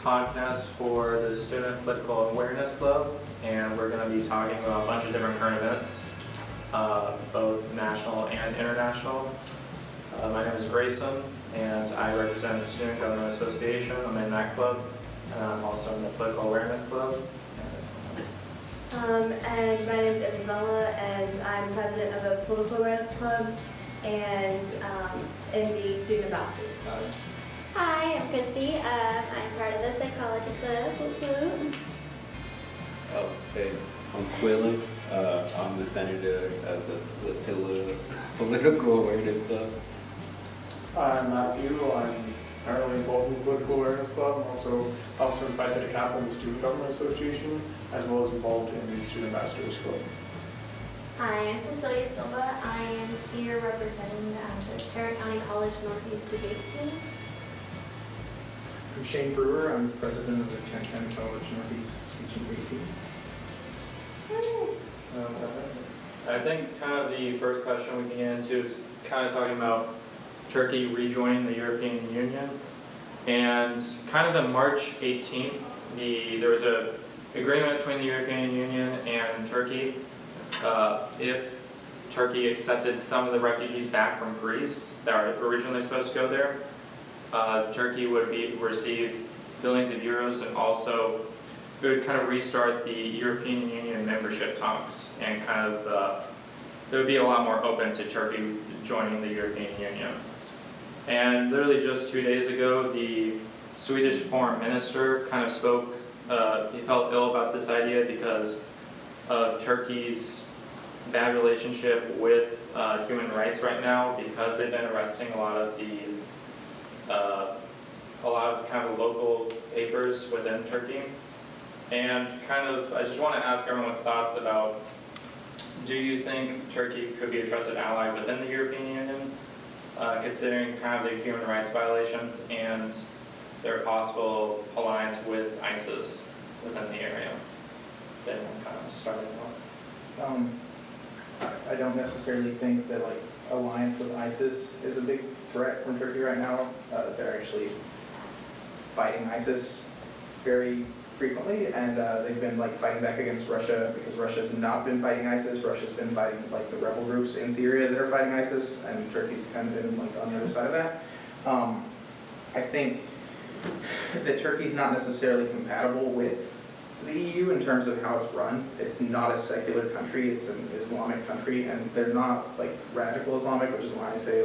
podcast for the Student Political Awareness Club, and we're going to be talking about a bunch of different current events, both national and international. My name is Grayson, and I represent the Student Government Association. I'm in that club, and I'm also in the Political Awareness Club. And my name is Isabella, and I'm president of the Political Awareness Club and in the Student Ambassadors Club. Hi, I'm Christy. I'm part of the Psychology Club. Woo-hoo. Oh, hey, I'm Quillen. I'm the senator of the Political Awareness Club. I'm Matthew. I'm currently involved in the Political Awareness Club. I'm also invited to captain the Student Government Association, as well as involved in the Student Ambassadors Club. Hi, I'm Cecilia Silva. I am here representing the Tarrant County College Northeast Debate Team. I'm Shane Brewer. I'm president of the Tarrant County College Northeast Speech and Debate Team. I think kind of the first question we can get into is kind of talking about Turkey rejoining the European Union. And kind of on March 18th, there was an agreement between the European Union and Turkey. If Turkey accepted some of the refugees back from Greece that were originally supposed to go there, Turkey would receive billions of euros, and also it would kind of restart the European Union membership talks, and kind of it would be a lot more open to Turkey joining the European Union. And literally just 2 days ago, the Swedish foreign minister kind of spoke, he felt ill about this idea because of Turkey's bad relationship with human rights right now, because they've been arresting a lot of kind of local papers within Turkey. And kind of, I just want to ask everyone's thoughts about, do you think Turkey could be a trusted ally within the European Union, considering kind of the human rights violations and their possible alliance with ISIS within the area? Then we'll kind of start it off. I don't necessarily think that alliance with ISIS is a big threat from Turkey right now. They're actually fighting ISIS very frequently, and they've been fighting back against Russia, because Russia's not been fighting ISIS. Russia's been fighting the rebel groups in Syria that are fighting ISIS, and Turkey's kind of been on the other side of that. I think that Turkey's not necessarily compatible with the EU in terms of how it's run. It's not a secular country, it's an Islamic country, and they're not radical Islamic, which is why I say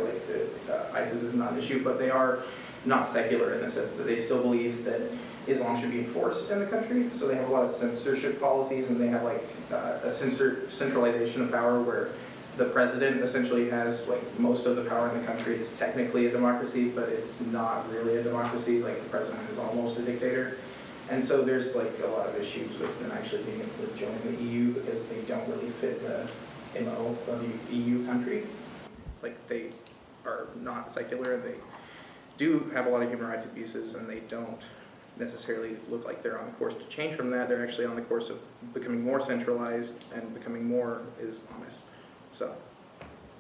ISIS is not an issue, but they are not secular in the sense that they still believe that Islam should be enforced in the country. So they have a lot of censorship policies, and they have a centralization of power where the president essentially has most of the power in the country. It's technically a democracy, but it's not really a democracy. The president is almost a dictator. And so there's a lot of issues with them actually being able to join the EU, because they don't really fit the MO of the EU country. They are not secular, and they do have a lot of human rights abuses, and they don't necessarily look like they're on the course to change from that. They're actually on the course of becoming more centralized and becoming more Islamist. So.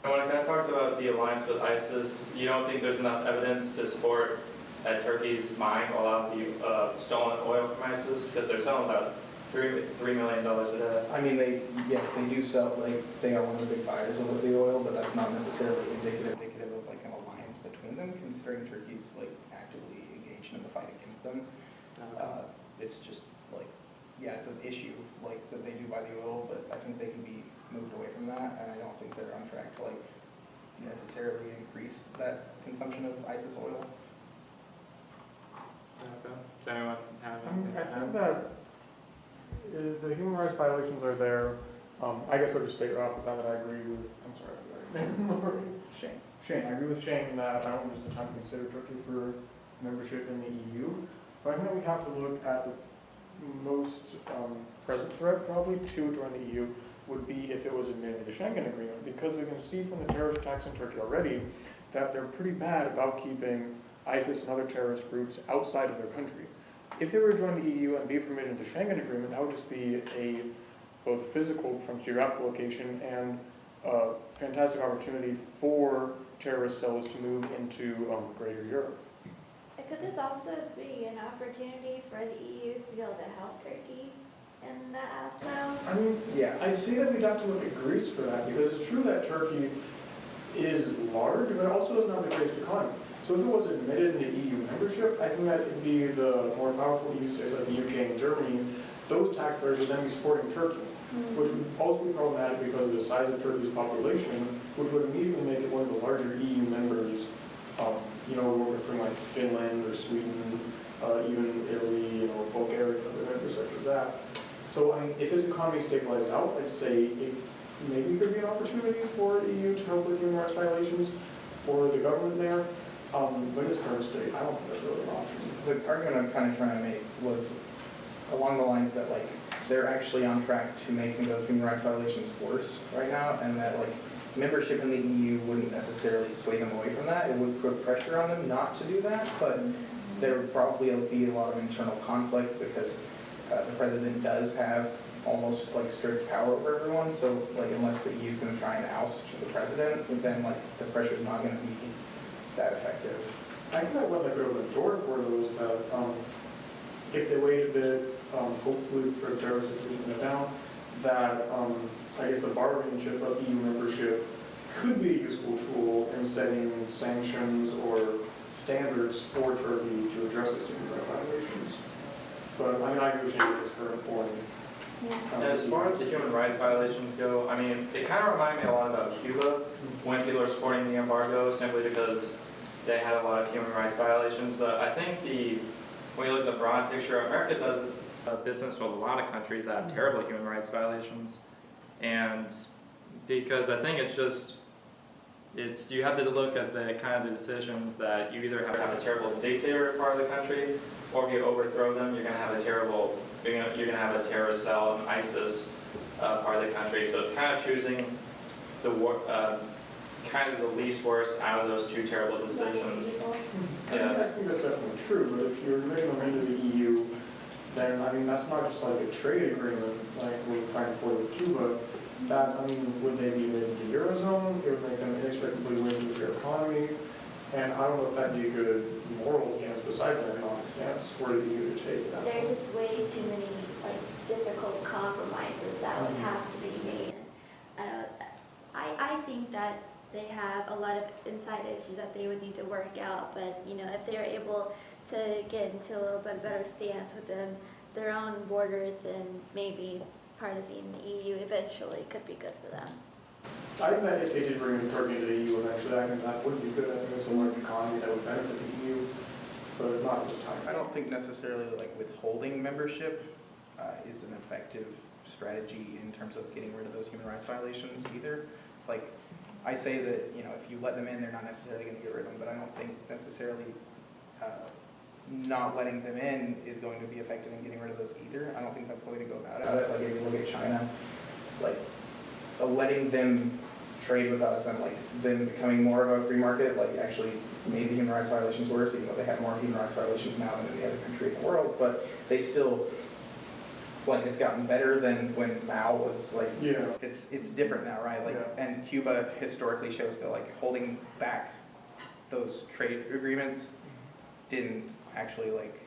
When I kind of talked about the alliance with ISIS, you don't think there's enough evidence to support that Turkey's buying a lot of the stolen oil from ISIS, because they're selling about $3 million a day? I mean, they do sell, they are one of the big buyers of the oil, but that's not necessarily indicative of an alliance between them, considering Turkey's actively engaged in the fight against them. It's just it's an issue that they do buy the oil, but I think they can be moved away from that, and I don't think they're on track to necessarily increase that consumption of ISIS oil. Okay. Does anyone have I anything? think that the human rights violations are there. I guess I'll just state right off the bat that I agree with, Shane. I agree with Shane that I don't think it's the time to consider Turkey for membership in the EU. But I think that we have to look at the most present threat probably to join the EU would be if it was admitted to the Schengen Agreement, because we can see from the terrorist attacks in Turkey already that they're pretty bad about keeping ISIS and other terrorist groups outside of their country. If they were to join the EU and be permitted into the Schengen Agreement, that would just be a both physical, from geographical location, and a fantastic opportunity for terrorist cells to move into greater Europe. I could this also be an opportunity for the EU to be able to help Turkey in that aspect? I mean, Yeah. I'd say that we'd have to look at Greece for that, because it's true that Turkey is large, but it also doesn't have the greatest economy. So if it was admitted into EU membership, I think that it'd be the more powerful EU states like the UK and Germany. Those taxpayers would then be supporting Turkey, which would also be problematic because of the size of Turkey's population, which would immediately make it one of the larger EU members. You know, we're referring like Finland or Sweden, even Italy, you know, Bulgaria, other members such as that. So, I mean, if its economy stabilized out, I'd say it maybe could be an opportunity for EU to help with human rights violations for the government there. But in its current state, I don't think that's really an option. The argument I'm kind of trying to make was along the lines that like they're actually on track to making those human rights violations worse right now, and that like membership in the EU wouldn't necessarily sway them away from that. It would put pressure on them not to do that, but there would probably be a lot of internal conflict because the president does have almost like strict power over everyone. So like unless the EU is going to try and oust the president, then like the pressure is not going to be that effective. I think that what they could open the door for those that if they wait a bit, hopefully for the terrorist situation to down, that I guess the bargaining chip of EU membership could be a useful tool in setting sanctions or standards for Turkey to address its human rights violations. But I mean, I appreciate its current form. As far as the human rights violations go, I mean, it kind of reminded me a lot about Cuba when people are supporting the embargo simply because they had a lot of human rights violations. But I think when you look at the broad picture, America does business with a lot of countries that have terrible human rights violations. And because I think you have to look at the kind of decisions that you either have a terrible dictator part of the country, or if you overthrow them, you're going to have a terrorist cell in ISIS part of the country. So it's kind of choosing kind of the least worst out of those two terrible decisions. Yes. I think that's definitely true, but if you're making them into the EU, then I mean, that's not just like a trade agreement like we're trying to forward with Cuba. That, I mean, would they be made into the Eurozone? It would make them inextricably linked with their economy. And I don't know if that'd be a good moral stance besides an economic stance for the EU to take. That There's just way too many like difficult compromises that would have to be made. I think that they have a lot of inside issues that they would need to work out, but you know, if they're able to get into a little bit better stance within their own borders, and maybe part of being the EU eventually could be good for them. I think that if they did bring Turkey into the EU eventually, I think that would be good. I think it's a large economy that would benefit the EU, but not at this time. I don't think necessarily like withholding membership is an effective strategy in terms of getting rid of those human rights violations either. Like, I say that, you know, if you let them in, they're not necessarily going to get rid of them, but I don't think necessarily not letting them in is going to be effective in getting rid of those either. I don't think that's the way to go about it. Like, if you look at China, like, letting them trade with us and, like, them becoming more of a free market, like, actually made the human rights violations worse, even though they have more human rights violations now than any other country in the world, but they still, like, it's gotten better than when Mao was like, Yeah. it's different now, right? Like, Yeah. and Cuba historically shows that like holding back those trade agreements didn't actually like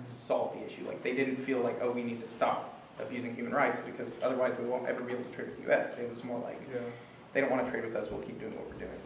solve the issue. Like, they didn't feel like, oh, we need to stop abusing human rights because otherwise we won't ever be able to trade with the U.S. It was more like, Yeah. they don't want to trade with us, we'll keep doing what we're doing.